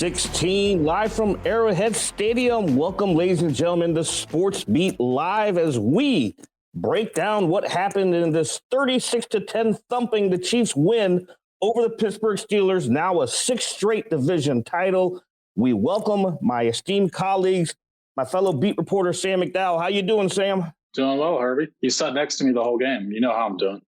16, live from Arrowhead Stadium. Welcome, ladies and gentlemen, to SportsBeat Live as we break down what happened in this 36-10 thumping the Chiefs win over the Pittsburgh Steelers, now a sixth straight division title. We welcome my esteemed colleagues, my fellow beat reporter, Sam McDowell. How you doing, Sam? Doing well, Herbie. You sat next to me the whole game. You know how I'm doing.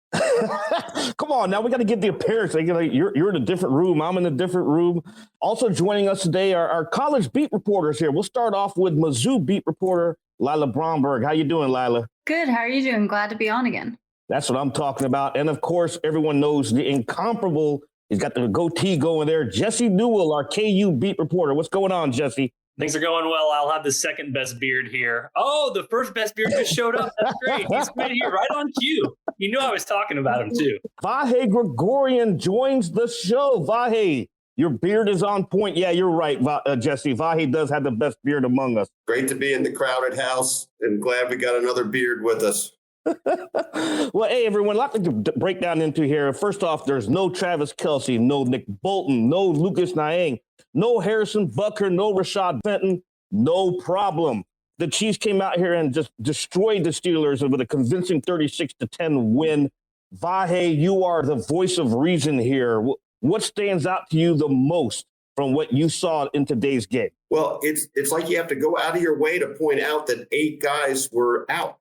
Come on, now we got to get the appearance. You're in a different room. I'm in a different room. Also joining us today are our college beat reporters here. We'll start off with Mizzou beat reporter Lila Bromberg. How you doing, Lila? Good. How are you doing? Glad to be on again. That's what I'm talking about. And of course, everyone knows the incomparable. He's got the goatee going there. Jesse Newell, our KU beat reporter. What's going on, Jesse? Things are going well. I'll have the second best beard here. Oh, the first best beard just showed up. That's great. He's right here, right on cue. You knew I was talking about him, too. Vahe Gregorian joins the show. Vahe, your beard is on point. Yeah, you're right, Jesse. Vahe does have the best beard among us. Great to be in the crowded house, and glad we got another beard with us. Well, hey, everyone, a lot to break down into here. First off, there's no Travis Kelce, no Nick Bolton, no Lucas Niang, no Harrison Butker, no Rashad Fenton, no problem. The Chiefs came out here and just destroyed the Steelers with a convincing 36-10 win. Vahe, you are the voice of reason here. What stands out to you the most from what you saw in today's game? Well, it's like you have to go out of your way to point out that 8 guys were out.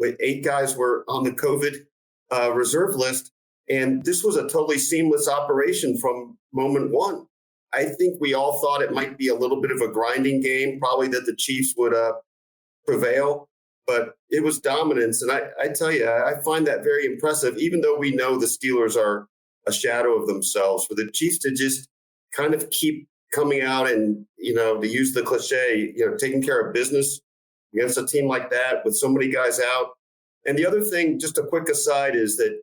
8 guys were on the COVID reserve list, and this was a totally seamless operation from moment one. I think we all thought it might be a little bit of a grinding game, probably that the Chiefs would prevail, but it was dominance. And I tell you, I find that very impressive, even though we know the Steelers are a shadow of themselves. For the Chiefs to just kind of keep coming out and, to use the cliche, taking care of business against a team like that with so many guys out. And the other thing, just a quick aside, is that,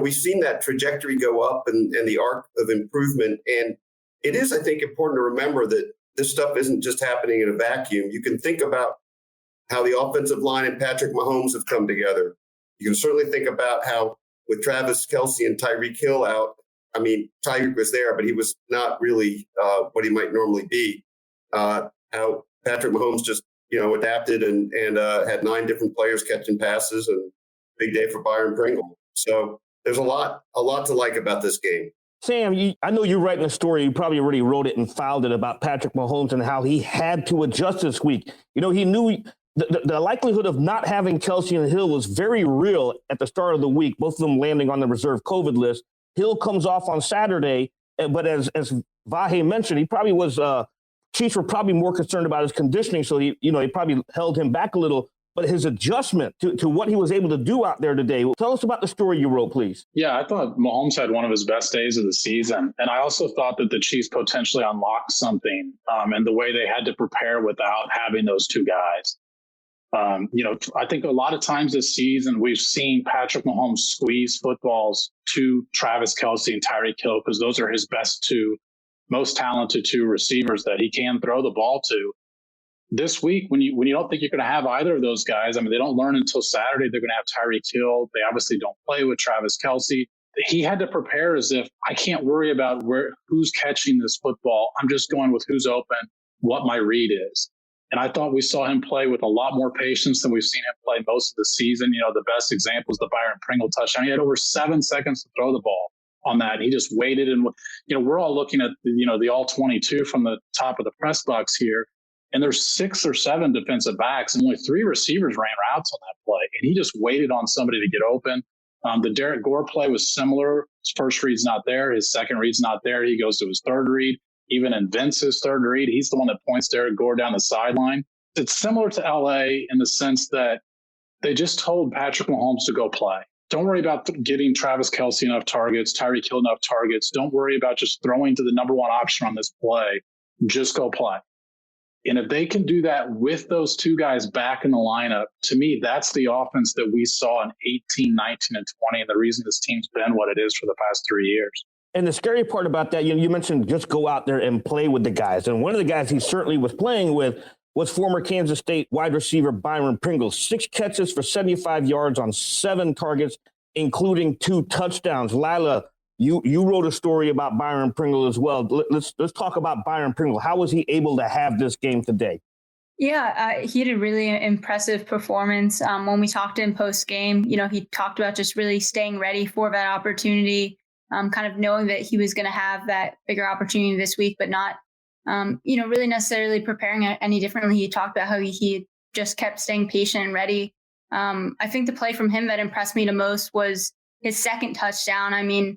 we've seen that trajectory go up and the arc of improvement. And it is, I think, important to remember that this stuff isn't just happening in a vacuum. You can think about how the offensive line and Patrick Mahomes have come together. You can certainly think about how with Travis Kelce and Tyreek Hill out, Tyreek was there, but he was not really what he might normally be. How Patrick Mahomes just adapted and had 9 different players catching passes, and big day for Byron Pringle. So there's a lot to like about this game. Sam, I know you're writing a story. You probably already wrote it and filed it about Patrick Mahomes and how he had to adjust this week. He knew the likelihood of not having Kelce and Hill was very real at the start of the week, both of them landing on the reserve COVID list. Hill comes off on Saturday, but as Vahe mentioned, he probably was Chiefs were probably more concerned about his conditioning, so he probably held him back a little. But his adjustment to what he was able to do out there today. Tell us about the story you wrote, please. Yeah, I thought Mahomes had one of his best days of the season. And I also thought that the Chiefs potentially unlocked something and the way they had to prepare without having those 2 guys. I think a lot of times this season we've seen Patrick Mahomes squeeze footballs to Travis Kelce and Tyreek Hill because those are his best 2, most talented 2 receivers that he can throw the ball to. This week, when you don't think you're going to have either of those guys, they don't learn until Saturday. They're going to have Tyreek Hill. They obviously don't play with Travis Kelce. He had to prepare as if I can't worry about who's catching this football. I'm just going with who's open, what my read is. And I thought we saw him play with a lot more patience than we've seen him play most of the season. The best example is the Byron Pringle touchdown. He had over 7 seconds to throw the ball on that. He just waited. And, we're all looking at, the all 22 from the top of the press box here. And there's 6 or 7 defensive backs and only 3 receivers ran routes on that play. And he just waited on somebody to get open. The Derek Gore play was similar. His first read's not there. His second read's not there. He goes to his third read, even invents his third read. He's the one that points Derek Gore down the sideline. It's similar to LA in the sense that they just told Patrick Mahomes to go play. Don't worry about getting Travis Kelce enough targets, Tyreek Hill enough targets. Don't worry about just throwing to the number 1 option on this play. Just go play. And if they can do that with those 2 guys back in the lineup, to me, that's the offense that we saw in 18, 19, and 20, and the reason this team's been what it is for the past 3 years. And the scary part about that, you mentioned just go out there and play with the guys. And one of the guys he certainly was playing with was former Kansas State wide receiver Byron Pringle. 6 catches for 75 yards on 7 targets, including 2 touchdowns. Lila, You wrote a story about Byron Pringle as well. Let's talk about Byron Pringle. How was he able to have this game today? Yeah, he had a really impressive performance. When we talked to him post game, he talked about just really staying ready for that opportunity, kind of knowing that he was going to have that bigger opportunity this week, but not, really necessarily preparing any differently. He talked about how he just kept staying patient and ready. I think the play from him that impressed me the most was his second touchdown. I mean,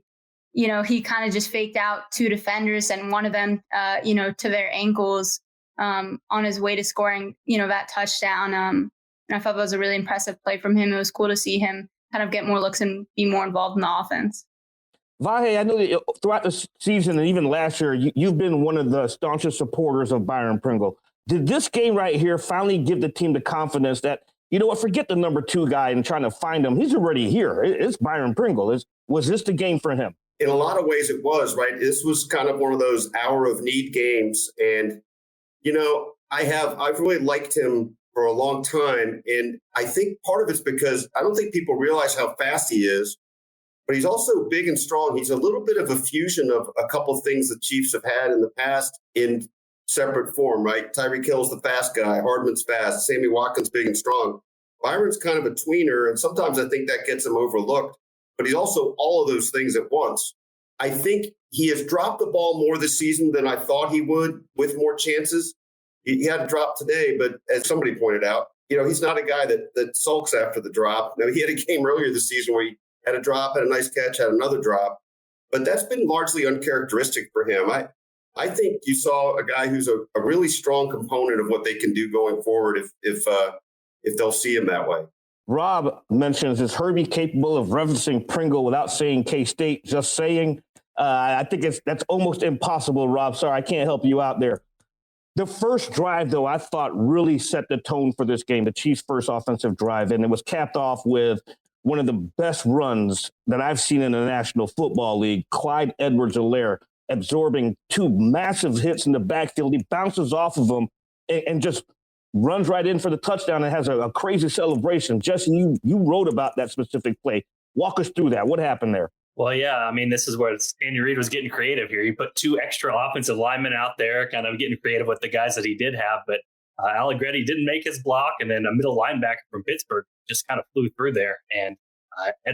he kind of just faked out two defenders and one of them, to their ankles on his way to scoring, that touchdown. And I thought that was a really impressive play from him. It was cool to see him kind of get more looks and be more involved in the offense. Vahe, I know that throughout the season and even last year, you've been one of the staunchest supporters of Byron Pringle. Did this game right here finally give the team the confidence that, forget the number 2 guy and trying to find him. He's already here. It's Byron Pringle. Was this the game for him? In a lot of ways it was, right? This was kind of one of those hour of need games. And, I've really liked him for a long time. And I think part of it's because I don't think people realize how fast he is, but he's also big and strong. He's a little bit of a fusion of a couple of things the Chiefs have had in the past in separate form, right? Tyreek Hill's the fast guy. Hardman's fast. Sammy Watkins big and strong. Byron's kind of a tweener, and sometimes I think that gets him overlooked. But he's also all of those things at once. I think he has dropped the ball more this season than I thought he would with more chances. He had a drop today, but as somebody pointed out, he's not a guy that sulks after the drop. Now, he had a game earlier this season where he had a drop, had a nice catch, had another drop. But that's been largely uncharacteristic for him. I think you saw a guy who's a really strong component of what they can do going forward if they'll see him that way. Rob mentions, is Herbie capable of referencing Pringle without saying K-State, just saying? I think that's almost impossible, Rob. Sorry, I can't help you out there. The first drive, though, I thought really set the tone for this game, the Chiefs' first offensive drive, and it was capped off with one of the best runs that I've seen in the National Football League, Clyde Edwards-Helaire absorbing 2 massive hits in the backfield. He bounces off of them and just runs right in for the touchdown and has a crazy celebration. Jesse, you wrote about that specific play. Walk us through that. What happened there? Well, yeah, I mean, this is where Andy Reid was getting creative here. He put 2 extra offensive linemen out there, kind of getting creative with the guys that he did have. But Allegretti didn't make his block, and then a middle linebacker from Pittsburgh just kind of flew through there. And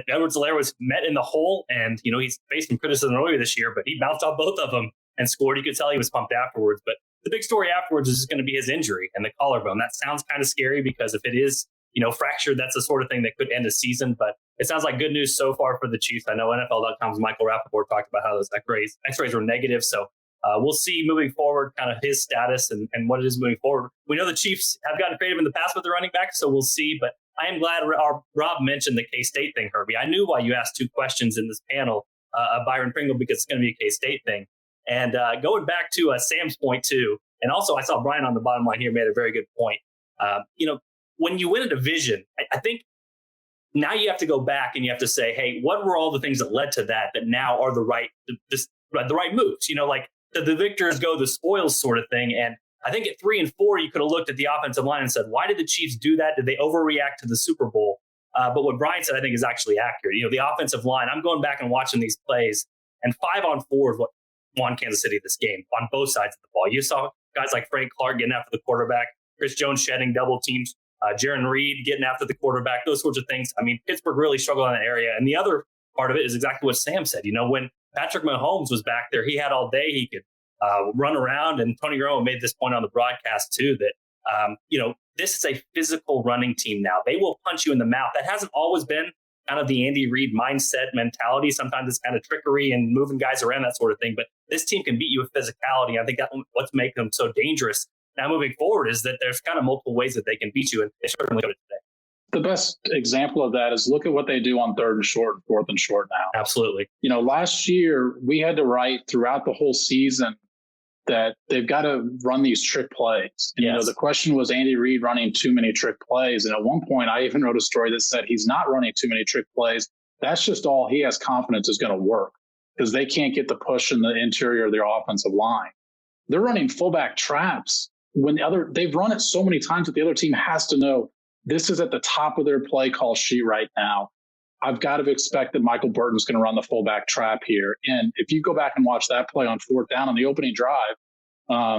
Edwards-Helaire was met in the hole, and, he's faced some criticism earlier this year, but he bounced off both of them and scored. You could tell he was pumped afterwards. But the big story afterwards is going to be his injury and the collarbone. That sounds kind of scary because if it is, fractured, that's the sort of thing that could end a season. But it sounds like good news so far for the Chiefs. I know NFL.com's Michael Rappaport talked about how those X-rays were negative. So we'll see moving forward kind of his status and what it is moving forward. We know the Chiefs have gotten creative in the past with the running back, so we'll see. But I am glad Rob mentioned the K-State thing, Herbie. I knew why you asked 2 questions in this panel of Byron Pringle, because it's going to be a K-State thing. And going back to Sam's point, too, and also I saw Brian on the bottom line here made a very good point. When you win a division, I think now you have to go back and you have to say, hey, what were all the things that led to that now are the right moves? Like the victors go the spoils sort of thing. And I think at 3 and 4, you could have looked at the offensive line and said, why did the Chiefs do that? Did they overreact to the Super Bowl? But what Brian said, I think, is actually accurate. The offensive line, I'm going back and watching these plays, and 5-on-4 is what won Kansas City this game on both sides of the ball. You saw guys like Frank Clark getting after the quarterback, Chris Jones shedding double teams, Jaron Reed getting after the quarterback, those sorts of things. I mean, Pittsburgh really struggled in that area. And the other part of it is exactly what Sam said. When Patrick Mahomes was back there, he had all day. He could run around. And Tony Romo made this point on the broadcast, too, that, this is a physical running team now. They will punch you in the mouth. That hasn't always been kind of the Andy Reid mindset mentality. Sometimes it's kind of trickery and moving guys around, that sort of thing. But this team can beat you with physicality. I think that's what's making them so dangerous. Now, moving forward is that there's kind of multiple ways that they can beat you, and they certainly did it today. The best example of that is look at what they do on 3rd and short, 4th and short now. Absolutely. Last year we had to write throughout the whole season that they've got to run these trick plays. And, yes. The question was Andy Reid running too many trick plays. And at one point, I even wrote a story that said he's not running too many trick plays. That's just all he has confidence is going to work because they can't get the push in the interior of their offensive line. They're running fullback traps when they've run it so many times that the other team has to know this is at the top of their play call sheet right now. I've got to expect that Michael Burton's going to run the fullback trap here. And if you go back and watch that play on fourth down on the opening drive,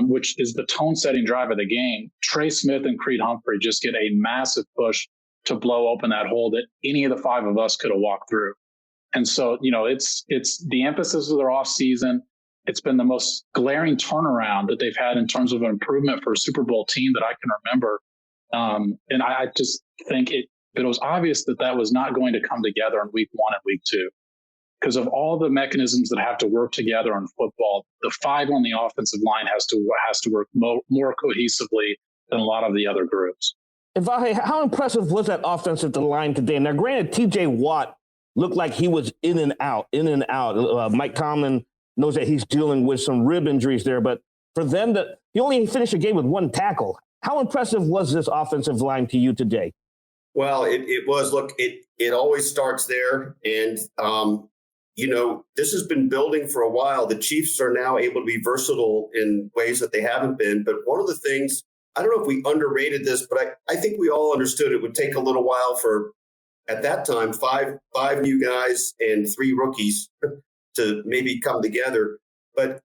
which is the tone-setting drive of the game, Trey Smith and Creed Humphrey just get a massive push to blow open that hole that any of the five of us could have walked through. And so, it's the emphasis of their offseason. It's been the most glaring turnaround that they've had in terms of an improvement for a Super Bowl team that I can remember. And I just think it was obvious that was not going to come together in week 1 and week 2 because of all the mechanisms that have to work together in football. The five on the offensive line has to work more cohesively than a lot of the other groups. And Vahe, how impressive was that offensive line today? Now, granted, T.J. Watt looked like he was in and out. Mike Tomlin knows that he's dealing with some rib injuries there, but for them, he only finished the game with 1 tackle. How impressive was this offensive line to you today? Well, it was. Look, it always starts there. And, this has been building for a while. The Chiefs are now able to be versatile in ways that they haven't been. But one of the things, I don't know if we underrated this, but I think we all understood it would take a little while for, at that time, five new guys and 3 rookies to maybe come together. But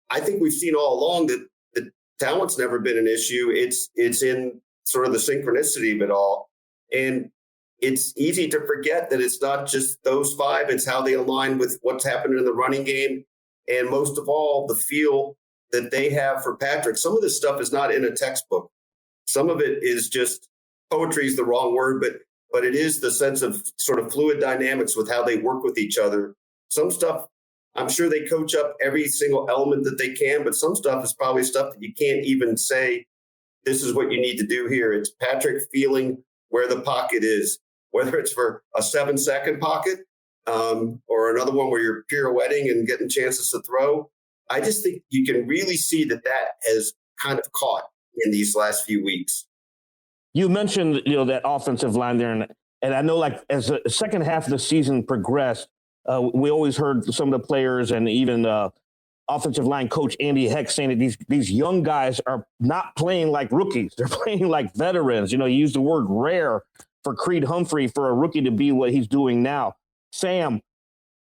I think we've seen all along that the talent's never been an issue. It's in sort of the synchronicity of it all. And it's easy to forget that it's not just those 5. It's how they align with what's happening in the running game. And most of all, the feel that they have for Patrick. Some of this stuff is not in a textbook. Some of it is just, poetry is the wrong word, but it is the sense of sort of fluid dynamics with how they work with each other. Some stuff, I'm sure they coach up every single element that they can, but some stuff is probably stuff that you can't even say, this is what you need to do here. It's Patrick feeling where the pocket is, whether it's for a 7-second pocket or another one where you're pirouetting and getting chances to throw. I just think you can really see that has kind of caught in these last few weeks. You mentioned, that offensive line there, and I know, like, as the second half of the season progressed, we always heard some of the players and even offensive line coach Andy Heck saying that these young guys are not playing like rookies; they're playing like veterans. He used the word rare for Creed Humphrey for a rookie to be what he's doing now. Sam,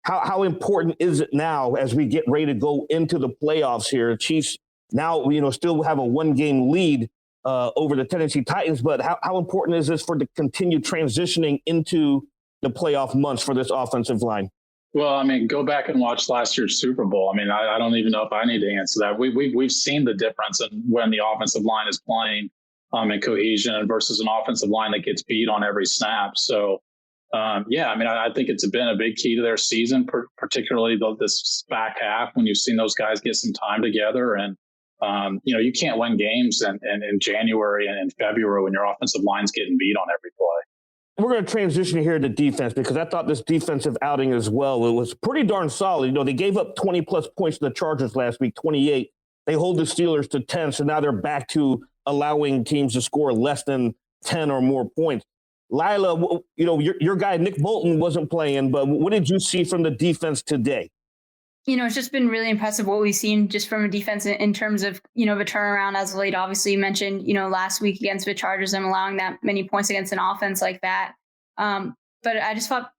how important is it now as we get ready to go into the playoffs here? Chiefs now, still have a 1-game lead over the Tennessee Titans, but how important is this for the continued transitioning into the playoff months for this offensive line? Well, go back and watch last year's Super Bowl. I don't even know if I need to answer that. We've seen the difference in when the offensive line is playing in cohesion versus an offensive line that gets beat on every snap. So, I think it's been a big key to their season, particularly this back half when you've seen those guys get some time together. And, you can't win games in January and in February when your offensive line's getting beat on every play. We're going to transition here to defense because I thought this defensive outing as well, it was pretty darn solid. They gave up 20-plus points to the Chargers last week, 28. They hold the Steelers to 10, so now they're back to allowing teams to score less than 10 or more points. Lila, your guy Nick Bolton wasn't playing, but what did you see from the defense today? It's just been really impressive what we've seen just from a defense in terms of, the turnaround as of late. Obviously, you mentioned, last week against the Chargers, them allowing that many points against an offense like that. But I just thought,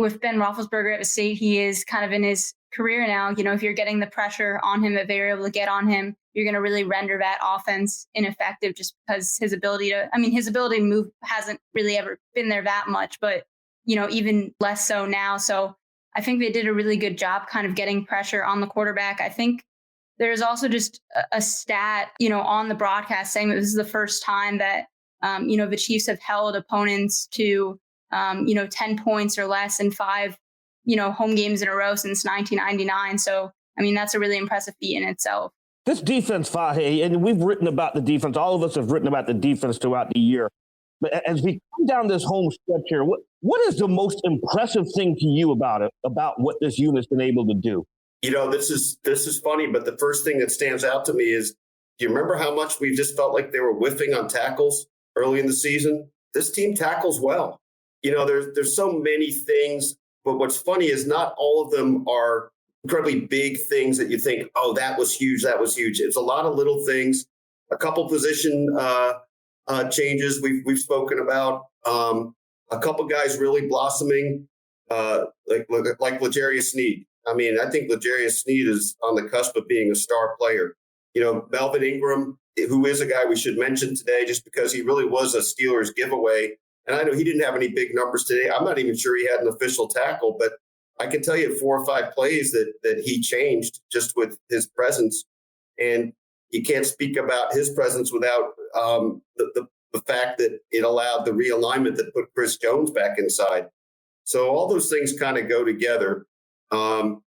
with Ben Roethlisberger at the state he is kind of in his career now, if you're getting the pressure on him, if they're able to get on him, you're going to really render that offense ineffective just because his ability to move hasn't really ever been there that much, but, even less so now. So I think they did a really good job kind of getting pressure on the quarterback. I think there's also just a stat, on the broadcast saying that this is the first time that, the Chiefs have held opponents to, 10 points or less in 5, home games in a row since 1999. So, that's a really impressive feat in itself. This defense, Vahe, and we've written about the defense. All of us have written about the defense throughout the year. But as we come down this home stretch here, what is the most impressive thing to you about it, about what this unit's been able to do? This is funny, but the first thing that stands out to me is, do you remember how much we just felt like they were whiffing on tackles early in the season? This team tackles well. There's so many things, but what's funny is not all of them are incredibly big things that you think, oh, that was huge. It's a lot of little things, a couple position changes we've spoken about. a couple guys really blossoming, like L'Jarius Sneed. I mean, I think L'Jarius Sneed is on the cusp of being a star player. You know, Melvin Ingram, who is a guy we should mention today just because he really was a Steelers giveaway. And I know he didn't have any big numbers today. I'm not even sure he had an official tackle, but I can tell you 4 or 5 plays that he changed just with his presence. And you can't speak about his presence without the fact that it allowed the realignment that put Chris Jones back inside. So all those things kind of go together. And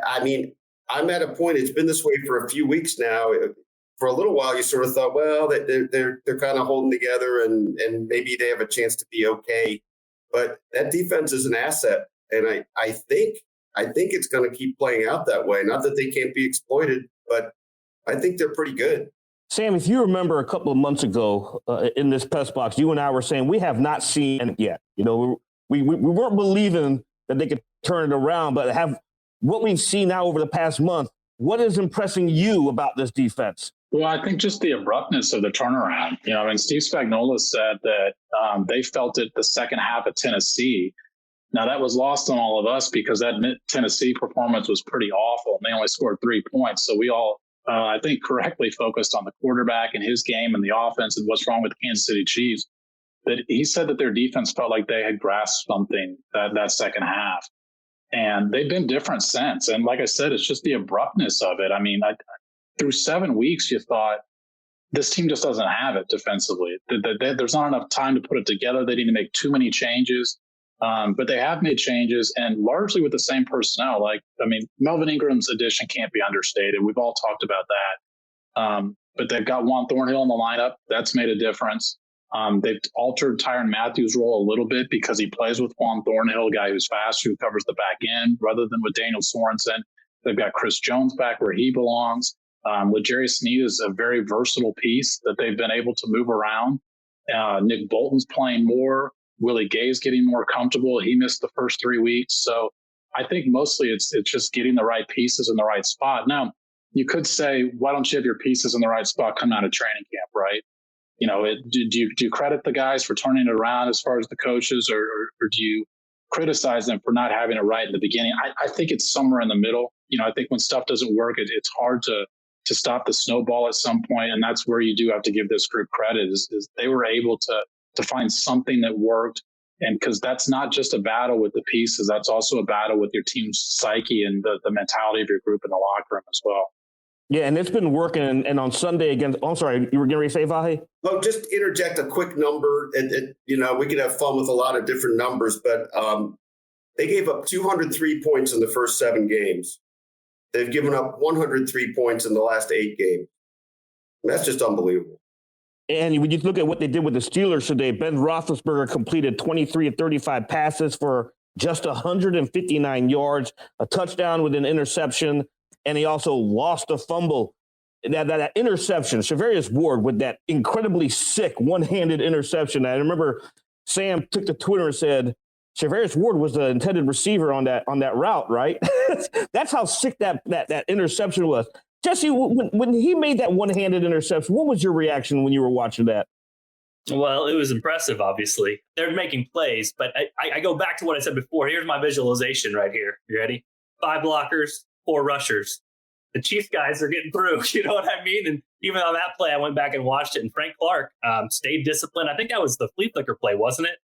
I mean, I'm at a point, it's been this way for a few weeks now. For a little while, you sort of thought, well, they're kind of holding together and maybe they have a chance to be okay. But that defense is an asset. And I think it's going to keep playing out that way. Not that they can't be exploited, but I think they're pretty good. Sam, if you remember a couple of months ago in this press box, you and I were saying we have not seen it yet. You know, we weren't believing that they could turn it around, but have what we've seen now over the past month. What is impressing you about this defense? Well, I think just the abruptness of the turnaround. You know, I mean, Steve Spagnuolo said that they felt it the second half of Tennessee. Now, that was lost on all of us because that Tennessee performance was pretty awful, and they only scored 3 points. So we all, I think, correctly focused on the quarterback and his game and the offense and what's wrong with the Kansas City Chiefs. But he said that their defense felt like they had grasped something that second half. And they've been different since. And like I said, it's just the abruptness of it. I mean, through 7 weeks, you thought this team just doesn't have it defensively. There's not enough time to put it together. They need to make too many changes. But they have made changes and largely with the same personnel. Like, I mean, Melvin Ingram's addition can't be understated. We've all talked about that. But they've got Juan Thornhill in the lineup. That's made a difference. They've altered Tyrann Mathieu' role a little bit because he plays with Juan Thornhill, a guy who's fast, who covers the back end, rather than with Daniel Sorensen. They've got Chris Jones back where he belongs. L'Jarius Sneed is a very versatile piece that they've been able to move around. Nick Bolton's playing more. Willie Gay's getting more comfortable. He missed the first 3 weeks. So I think mostly it's just getting the right pieces in the right spot. Now, you could say, why don't you have your pieces in the right spot coming out of training camp, right? You know, do you credit the guys for turning it around as far as the coaches, or do you criticize them for not having it right in the beginning? I think it's somewhere in the middle. You know, I think when stuff doesn't work, it's hard to stop the snowball at some point, and that's where you do have to give this group credit is they were able to find something that worked. And because that's not just a battle with the pieces, that's also a battle with your team's psyche and the mentality of your group in the locker room as well. Yeah, and it's been working. And on Sunday against, I'm sorry, you were getting ready to say, Vahe? Well, just interject a quick number. And you know, we could have fun with a lot of different numbers, but they gave up 203 points in the first 7 games. They've given up 103 points in the last 8 games. And that's just unbelievable. And when you look at what they did with the Steelers today, Ben Roethlisberger completed 23 of 35 passes for just 159 yards, a touchdown with an interception, and he also lost a fumble. That interception, Charvarius Ward with that incredibly sick one-handed interception. I remember Sam took to Twitter and said, Charvarius Ward was the intended receiver on that route, right? That's how sick that interception was. Jesse, when he made that one-handed interception, what was your reaction when you were watching that? Well, it was impressive, obviously. They're making plays, but I go back to what I said before. Here's my visualization right here. You ready? 5 blockers, 4 rushers. The Chiefs guys are getting through. You know what I mean? And even on that play, I went back and watched it, and Frank Clark stayed disciplined. I think that was the flea flicker play, wasn't it?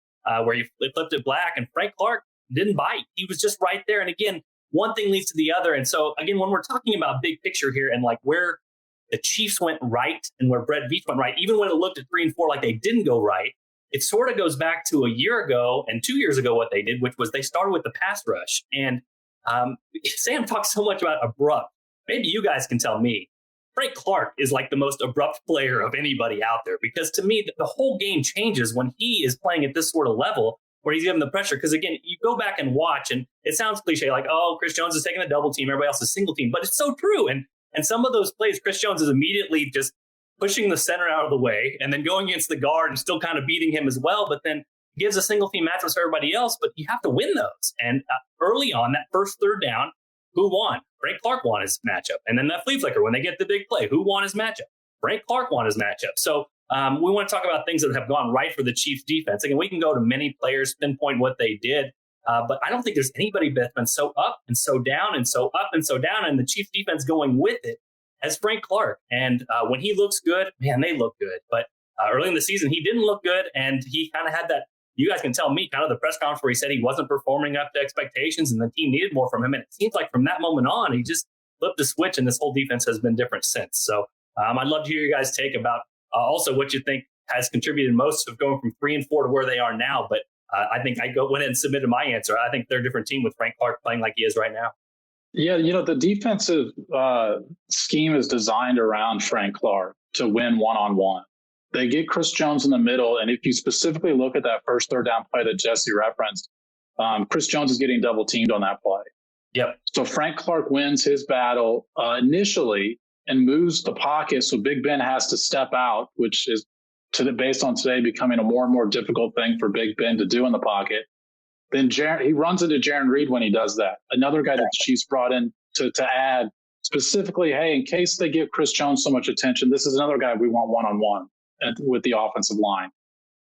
Where he flipped it black, and Frank Clark didn't bite. He was just right there. And again, one thing leads to the other. And so, again, when we're talking about big picture here and like where the Chiefs went right and where Brett Veach went right, even when it looked at 3 and 4 like they didn't go right, it sort of goes back to a year ago and 2 years ago what they did, which was they started with the pass rush. And Sam talks so much about abrupt. Maybe you guys can tell me. Frank Clark is like the most abrupt player of anybody out there, because to me, the whole game changes when he is playing at this sort of level where he's given the pressure. Because again, you go back and watch, and it sounds cliche, like, oh, Chris Jones is taking a double team, everybody else is single team, but it's so true. And some of those plays, Chris Jones is immediately just pushing the center out of the way and then going against the guard and still kind of beating him as well, but then gives a single team matchups for everybody else, but you have to win those. And early on, that first third down, who won? Frank Clark won his matchup. And then that flea flicker, when they get the big play, who won his matchup? Frank Clark won his matchup. So we want to talk about things that have gone right for the Chiefs defense. Again, we can go to many players, pinpoint what they did, but I don't think there's anybody that's been so up and so down and so up and so down, and the Chiefs defense going with it as Frank Clark. And when he looks good, man, they look good. But early in the season, he didn't look good, and he kind of had that. You guys can tell me kind of the press conference where he said he wasn't performing up to expectations and the team needed more from him. And it seems like from that moment on, he just flipped the switch, and this whole defense has been different since. So I'd love to hear you guys take about also what you think has contributed most of going from 3-4 to where they are now. But I think went ahead and submitted my answer. I think they're a different team with Frank Clark playing like he is right now. Yeah, the defensive scheme is designed around Frank Clark to win one-on-one. They get Chris Jones in the middle, and if you specifically look at that first third down play that Jesse referenced, Chris Jones is getting double teamed on that play. Yep. So Frank Clark wins his battle initially and moves the pocket, so Big Ben has to step out, which is based on today becoming a more and more difficult thing for Big Ben to do in the pocket. Then he runs into Jarran Reed when he does that. Another guy that the Chiefs brought in to add specifically, hey, in case they give Chris Jones so much attention, this is another guy we want one-on-one with the offensive line.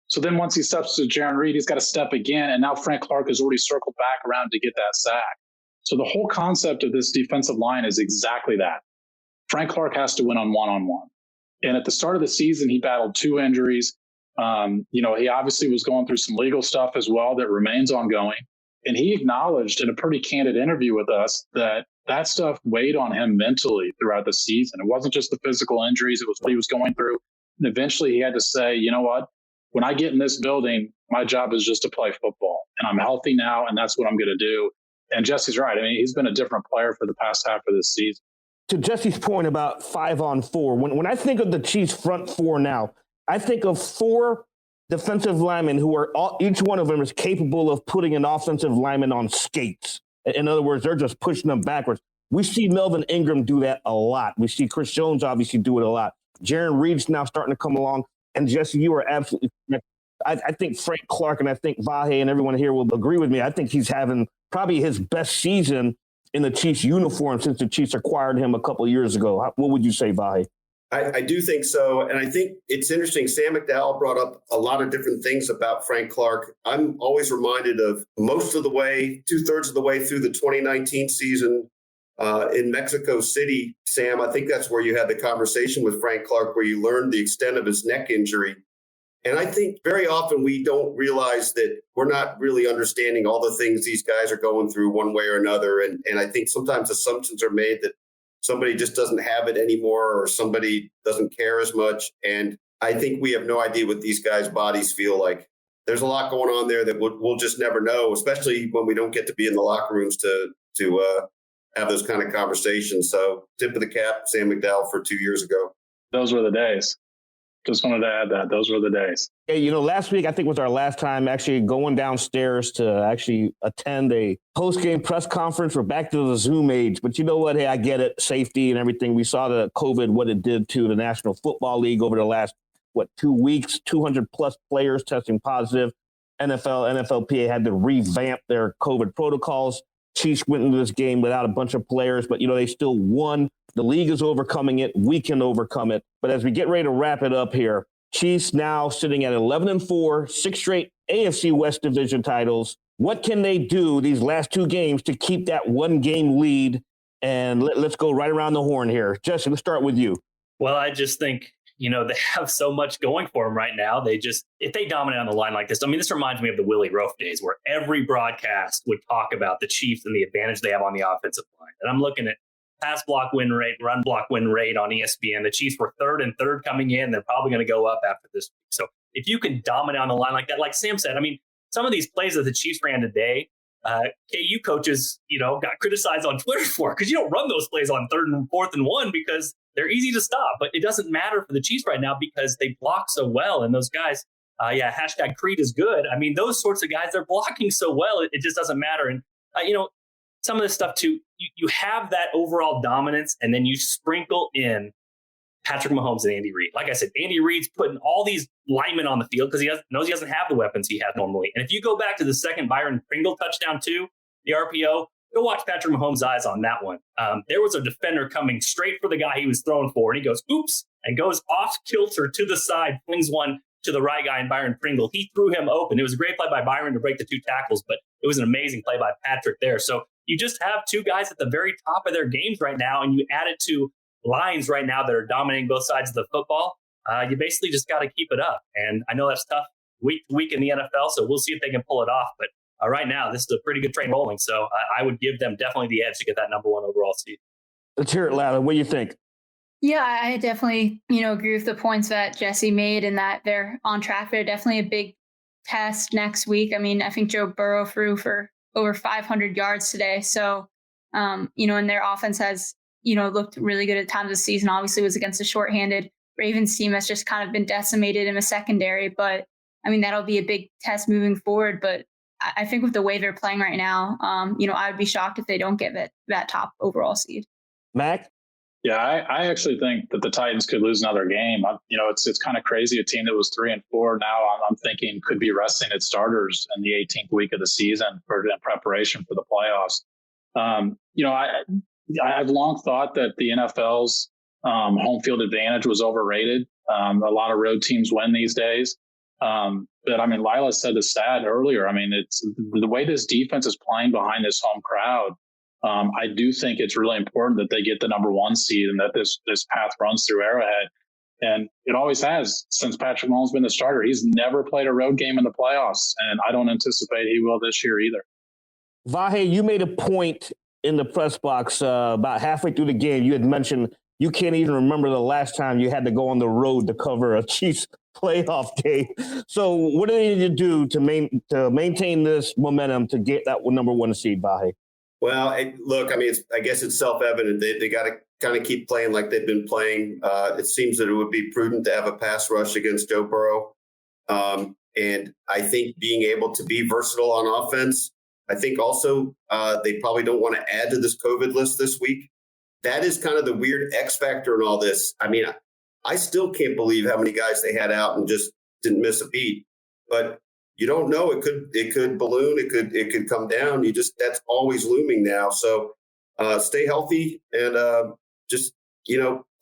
So then once he steps to Jarran Reed, he's got to step again, and now Frank Clark has already circled back around to get that sack. So the whole concept of this defensive line is exactly that. Frank Clark has to win on one-on-one. And at the start of the season, he battled 2 injuries. He obviously was going through some legal stuff as well that remains ongoing. And he acknowledged in a pretty candid interview with us that stuff weighed on him mentally throughout the season. It wasn't just the physical injuries. It was what he was going through. And eventually he had to say, you know what? When I get in this building, my job is just to play football. And I'm healthy now, and that's what I'm going to do. And Jesse's right. I mean, he's been a different player for the past half of this season. To Jesse's point about 5-on-4, when I think of the Chiefs front four now, I think of 4 defensive linemen who are each one of them is capable of putting an offensive lineman on skates. In other words, they're just pushing them backwards. We see Melvin Ingram do that a lot. We see Chris Jones obviously do it a lot. Jarran Reed's now starting to come along. And Jesse, you are absolutely correct. I think Frank Clark and I think Vahe and everyone here will agree with me. I think he's having probably his best season in the Chiefs uniform since the Chiefs acquired him a couple of years ago. What would you say, Vahe? I do think so. And I think it's interesting. Sam McDowell brought up a lot of different things about Frank Clark. I'm always reminded of most of the way, 2/3 of the way through the 2019 season in Mexico City. Sam, I think that's where you had the conversation with Frank Clark, where you learned the extent of his neck injury. And I think very often we don't realize that we're not really understanding all the things these guys are going through one way or another. And I think sometimes assumptions are made that somebody just doesn't have it anymore or somebody doesn't care as much. And I think we have no idea what these guys' bodies feel like. There's a lot going on there that we'll just never know, especially when we don't get to be in the locker rooms to have those kind of conversations. So tip of the cap, Sam McDowell for 2 years ago. Those were the days. Just wanted to add that. Those were the days. Hey, last week, I think was our last time actually going downstairs to actually attend a post-game press conference. We're back to the Zoom age. But you know what? Hey, I get it. Safety and everything. We saw the COVID, what it did to the National Football League over the last, 2 weeks, 200-plus players testing positive. NFLPA had to revamp their COVID protocols. Chiefs went into this game without a bunch of players, but, they still won. The league is overcoming it. We can overcome it. But as we get ready to wrap it up here, Chiefs now sitting at 11-4, 6 straight AFC West division titles. What can they do these last 2 games to keep that 1-game lead? And let's go right around the horn here. Jesse, let's start with you. Well, I just think, they have so much going for them right now. If they dominate on the line like this, this reminds me of the Willie Roaf days where every broadcast would talk about the Chiefs and the advantage they have on the offensive line. And I'm looking at pass block win rate, run block win rate on ESPN. The Chiefs were third coming in. They're probably going to go up after this week. So if you can dominate on the line like that, like Sam said, some of these plays that the Chiefs ran today, KU coaches, got criticized on Twitter for, because you don't run those plays on 3rd and 4th and 1 because they're easy to stop. But it doesn't matter for the Chiefs right now because they block so well. And those guys, hashtag Creed is good. Those sorts of guys, they're blocking so well, it just doesn't matter. And, some of this stuff too, you have that overall dominance, and then you sprinkle in Patrick Mahomes and Andy Reid. Like I said, Andy Reid's putting all these linemen on the field because knows he doesn't have the weapons he had normally. And if you go back to the second Byron Pringle touchdown too, the RPO, Go watch Patrick Mahomes' eyes on that one. There was a defender coming straight for the guy he was throwing for, and he goes, oops, and goes off kilter to the side, flings one to the right guy in Byron Pringle. He threw him open. It was a great play by Byron to break the 2 tackles, but it was an amazing play by Patrick there. So you just have 2 guys at the very top of their games right now, and you add it to lines right now that are dominating both sides of the football. You basically just got to keep it up. And I know that's tough week to week in the NFL, so we'll see if they can pull it off. But right now, this is a pretty good train rolling. So I would give them definitely the edge to get that number 1 overall seed. Let's hear it, Lila. What do you think? Yeah, I definitely, agree with the points that Jesse made and that they're on track. They're definitely a big test next week. I mean, I think Joe Burrow threw for over 500 yards today. So, and their offense has, looked really good at times this season. Obviously, it was against a shorthanded Ravens team that's just kind of been decimated in the secondary. But, I mean, that'll be a big test moving forward. But I think with the way they're playing right now, I would be shocked if they don't get that top overall seed. Mac? Yeah, I actually think that the Titans could lose another game. It's kind of crazy. A team that was 3-4 now, I'm thinking could be resting its starters in the 18th week of the season in preparation for the playoffs. I've long thought that the NFL's home field advantage was overrated. A lot of road teams win these days. But I mean, Lila said the stat earlier. I mean, it's the way this defense is playing behind this home crowd. I do think it's really important that they get the number 1 seed and that this path runs through Arrowhead. And it always has since Patrick Mahomes been the starter. He's never played a road game in the playoffs, and I don't anticipate he will this year either. Vahe, you made a point in the press box about halfway through the game. You had mentioned you can't even remember the last time you had to go on the road to cover a Chiefs playoff game. So what do they need to do to maintain this momentum to get that number 1 seed, Vahe? Well, I guess it's self-evident. They got to kind of keep playing like they've been playing. It seems that it would be prudent to have a pass rush against Joe Burrow. And I think being able to be versatile on offense, I think also they probably don't want to add to this COVID list this week. That is kind of the weird X factor in all this. I mean, I still can't believe how many guys they had out and just didn't miss a beat. But you don't know. It could balloon. It could come down. That's always looming now. So stay healthy and just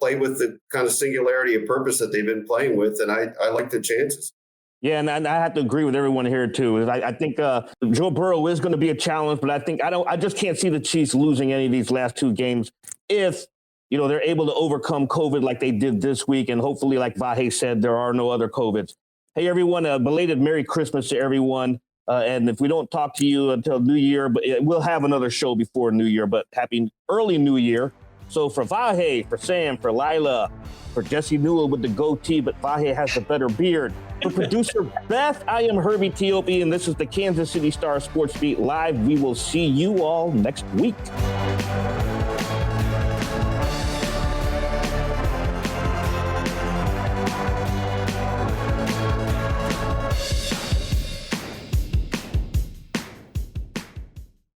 play with the kind of singularity of purpose that they've been playing with. And I like the chances. Yeah, and I have to agree with everyone here too. I think Joe Burrow is going to be a challenge, but I just can't see the Chiefs losing any of these last 2 games if they're able to overcome COVID like they did this week, and hopefully, like Vahe said, there are no other COVIDs. Hey, everyone, belated Merry Christmas to everyone. And if we don't talk to you until New Year, but we'll have another show before New Year, but happy early New Year. So for Vahe, for Sam, for Lila, for Jesse Newell with the goatee, but Vahe has the better beard. For producer Beth, I am Herbie Teope, and this is the Kansas City Star Sports Beat Live. We will see you all next week.